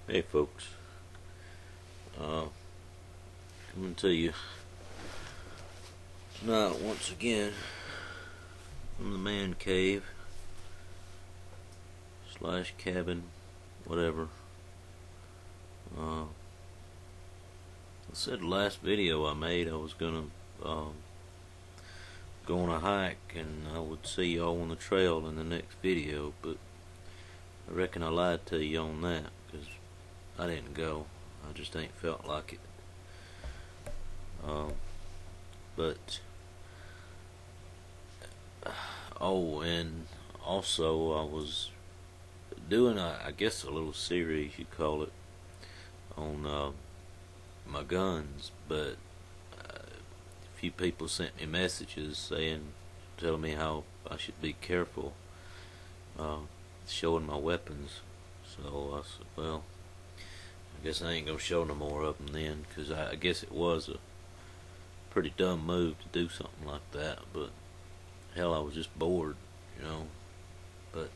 Hey folks, coming to you tonight once again from the man cave slash cabin, whatever. I said the last video I made I was gonna go on a hike and I would see y'all on the trail in the next video, but I reckon I lied to you on that because I didn't go. I just ain't felt like it. But and also I was doing I guess a little series you call it on my guns, but a few people sent me messages telling me how I should be careful showing my weapons. So I said, well, I guess I ain't gonna show no more of them then, because I guess it was a pretty dumb move to do something like that, but hell, I was just bored, you know. But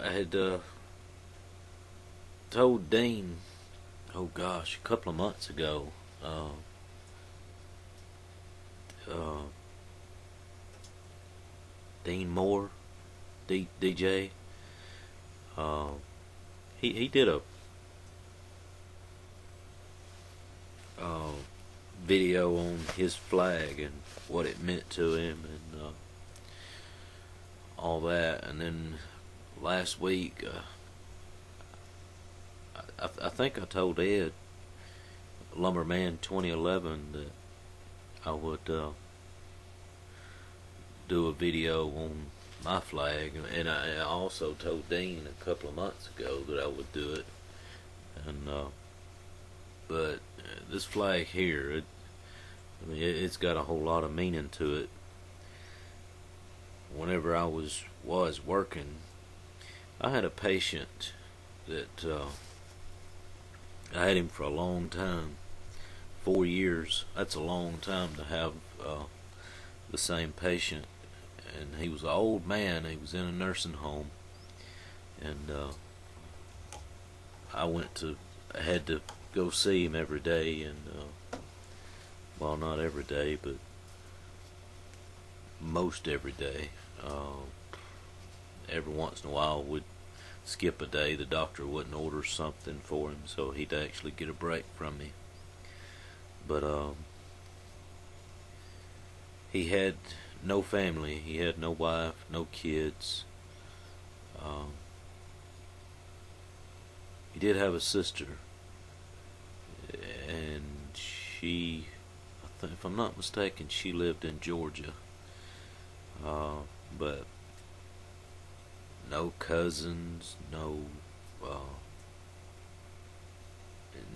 I had told Dean, oh gosh, a couple of months ago, uh, Dean Moore, DJ, he did a uh, video on his flag and what it meant to him and all that. And then last week, I think I told Ed, Lumberman 2011, that I would do a video on my flag, and I also told Dean a couple of months ago that I would do it. And but this flag here, it's got a whole lot of meaning to it. Whenever I was working, I had a patient that I had him for a long time, 4 years. That's a long time to have the same patient. And he was an old man. He was in a nursing home, and I had to go see him every day, and well, not every day, but most every day. Every once in a while, we'd skip a day. The doctor wouldn't order something for him, so he'd actually get a break from me. But he had no family. He had no wife, no kids. He did have a sister, and she, if I'm not mistaken, she lived in Georgia. But no cousins,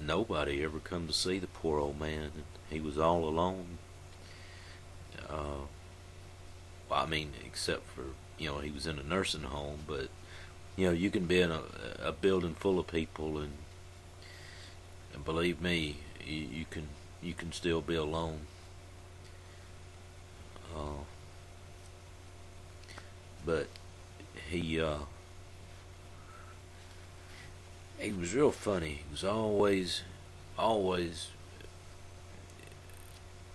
nobody ever come to see the poor old man. He was all alone. Well, I mean, except for, he was in a nursing home, but you can be in a building full of people, and believe me, you can still be alone. But he was real funny. He was always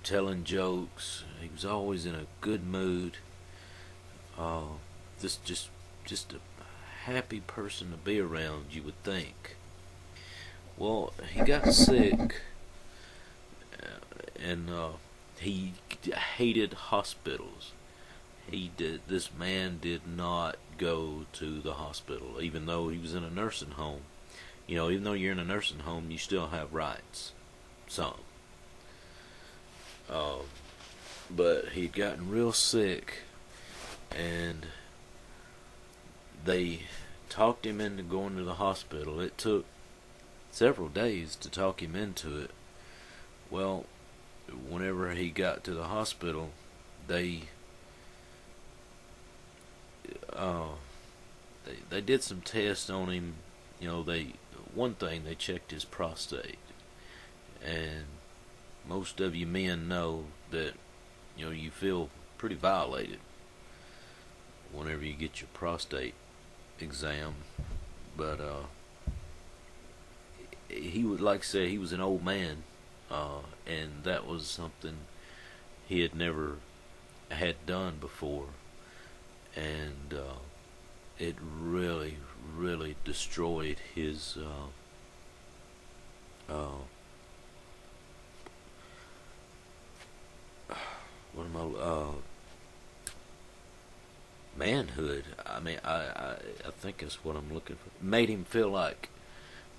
telling jokes. He was always in a good mood. Just a happy person to be around, you would think. Well, he got sick, and he hated hospitals. This man did not go to the hospital, even though he was in a nursing home. Even though you're in a nursing home, you still have rights. Some. But he'd gotten real sick, and they talked him into going to the hospital. It took several days to talk him into it. Well, whenever he got to the hospital, they did some tests on him. One thing, they checked his prostate, and most of you men know that you feel pretty violated whenever you get your prostate exam, but he would, like I said, he was an old man, and that was something he had never had done before, and it really, really destroyed his what am I manhood. I mean, I think that's what I'm looking for. Made him feel like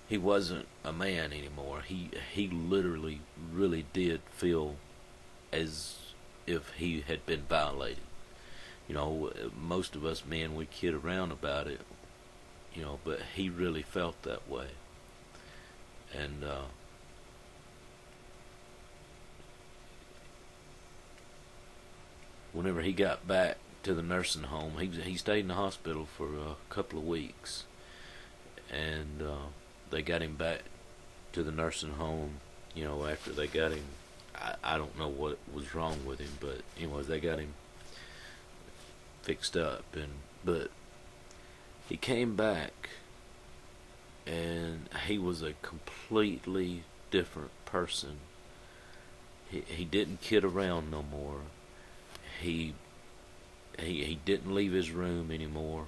he wasn't a man anymore. He literally really did feel as if he had been violated. You know, most of us men, we kid around about it, you know, but he really felt that way. And whenever he got back to the nursing home, he stayed in the hospital for a couple of weeks, and they got him back to the nursing home. You know, after they got him, I don't know what was wrong with him, but anyways, they got him fixed up, and but he came back, and he was a completely different person. He didn't kid around no more. He he didn't leave his room anymore.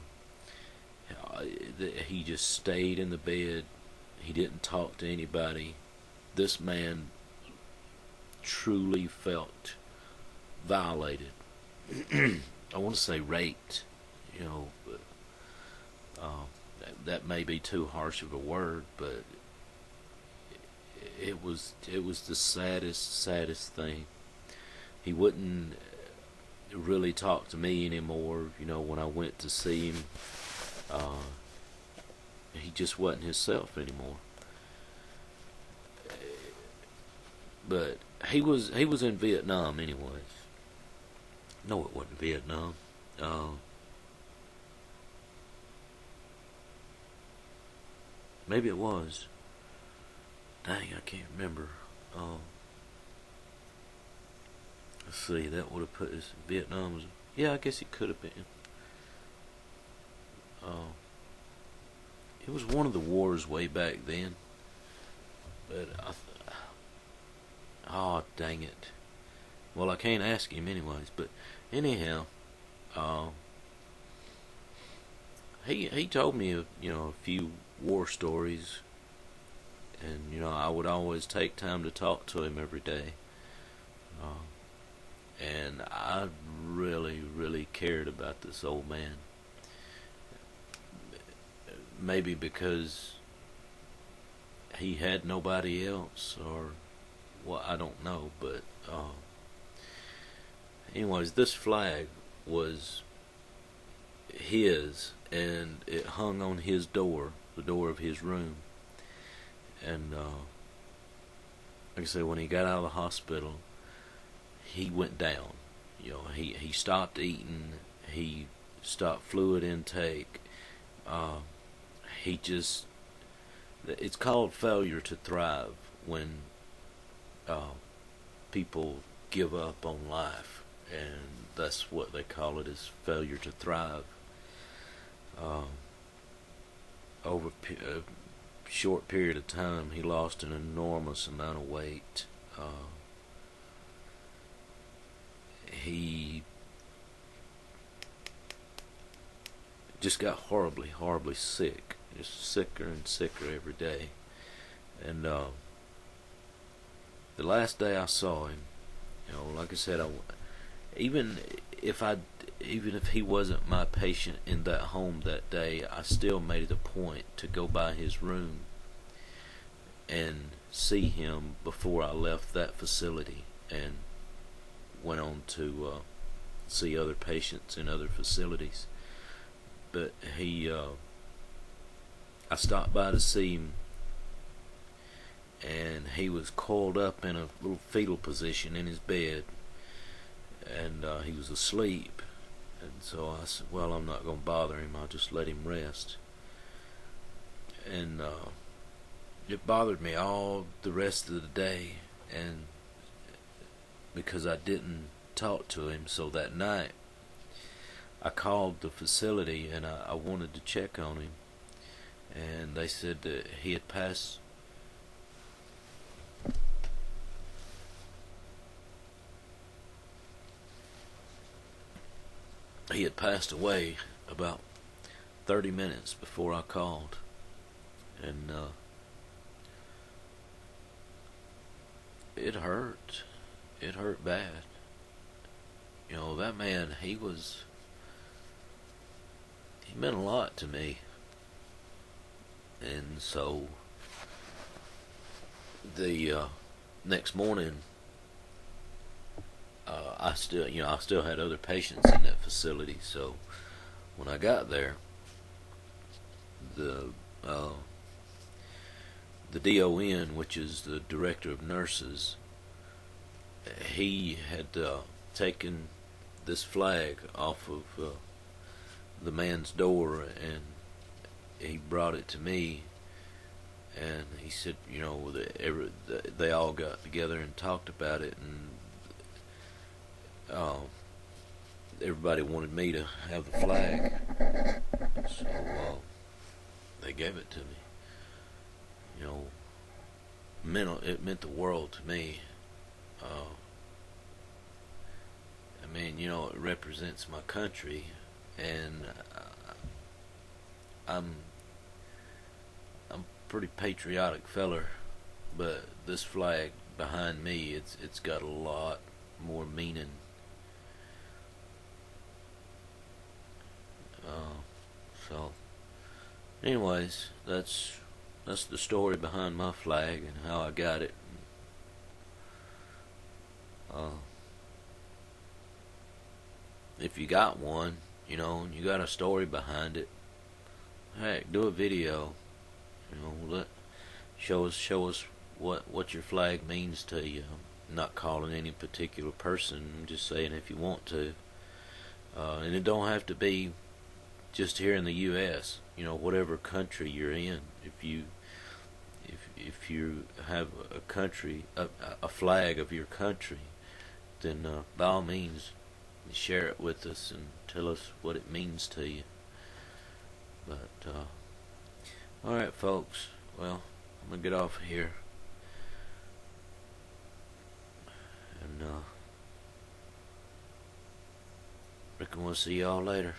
He just stayed in the bed. He didn't talk to anybody. This man truly felt violated. I want to say raped, you know, but that may be too harsh of a word, but it was the saddest thing. He wouldn't really talk to me anymore. You know, when I went to see him, uh, he just wasn't himself anymore. But he was in Vietnam anyways. No, it wasn't Vietnam. Uh, Maybe it was. Dang, I can't remember. Uh, let's see. That would have put us Vietnam. Yeah, I guess it could have been. Uh, it was one of the wars way back then. But oh dang it. Well, I can't ask him anyways. But anyhow, uh, he told me a few war stories, and I would always take time to talk to him every day. Uh, and I really cared about this old man. Maybe because he had nobody else, or well, I don't know. But anyways, this flag was his, and it hung on his door, the door of his room. And like I said, when he got out of the hospital, he went down. He stopped eating. He stopped fluid intake. Uh, he just, it's called failure to thrive when uh, people give up on life, and that's what they call it, is failure to thrive. Uh, Over a short period of time, he lost an enormous amount of weight. He just got horribly sick. Just sicker and sicker every day. And the last day I saw him, like I said, even if I even if he wasn't my patient in that home that day, I still made it a point to go by his room and see him before I left that facility, and went on to see other patients in other facilities. But I stopped by to see him, and he was coiled up in a little fetal position in his bed, and he was asleep. And so I said, well, I'm not going to bother him. I'll just let him rest. And it bothered me all the rest of the day, and because I didn't talk to him. So that night, I called the facility and I wanted to check on him, and they said that he had passed. He had passed away about 30 minutes before I called, and it hurt. It hurt bad. You know, that man, he meant a lot to me. And so the next morning, I still had other patients in that facility. So when I got there, the uh, the DON, which is the director of nurses, he had taken this flag off of the man's door, and he brought it to me, and he said, you know, they all got together and talked about it, and everybody wanted me to have the flag, so they gave it to me. You know, it meant the world to me. I mean, you know, it represents my country, and I'm I'm a pretty patriotic feller, but this flag behind me, it's got a lot more meaning. So, anyways, that's the story behind my flag and how I got it. Uh, if you got one, you know, and you got a story behind it, heck, do a video. You know, show us what your flag means to you. I'm not calling any particular person. I'm just saying if you want to, and it don't have to be just here in the U.S. You know, whatever country you're in, if you have a country, a flag of your country, then by all means share it with us and tell us what it means to you. But all right, folks. Well, I'm gonna get off of here, and reckon we'll see y'all later.